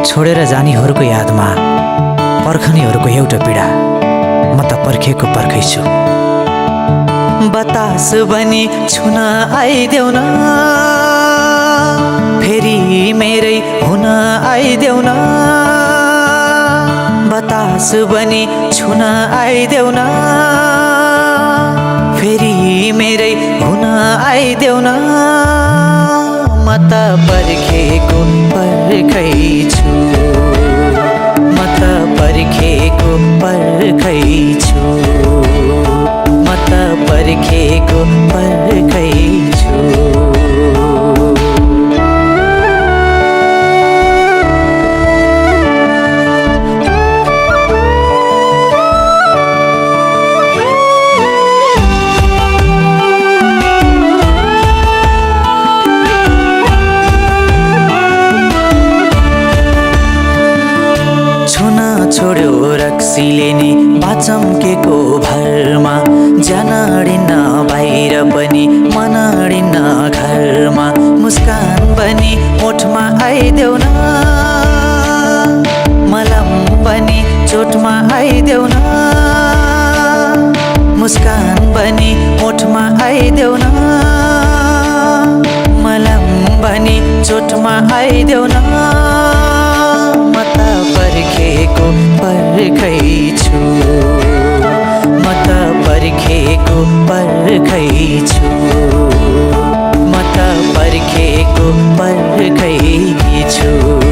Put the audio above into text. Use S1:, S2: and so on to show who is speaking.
S1: छोडेर जानेहरूको यादमा पर्खनेहरूको एउटा पीडा म त पर्खेको पर्खै छु। बतास बनी छुन आइदेऊ न, फेरि मेरै हुन आइदेऊ न। बतास बनी छुन आइदेऊ न, फेरि मेरै हुन आइदेऊ न। म त पर्खेको पर्खै छु, म त पर्खेको पर्खै छु, म त पर्खेको पर्खै छु। छोड्यो रक्सीले नि बाचम्केको भरमा, जान डिन्न बाहिर पनि मन डिन्न घरमा। मुस्कान बनी ओठमा आइदेऊ न, मलम बनी चोटमा आइदेऊ न। मुस्कान बनी ओठमा आइदेऊ न, मलम बनी चोटमा आइदेऊ न। म त पर्खेको पर्खै छु, म त पर्खेको पर्खै छु, म त पर्खेको पर्खै छु।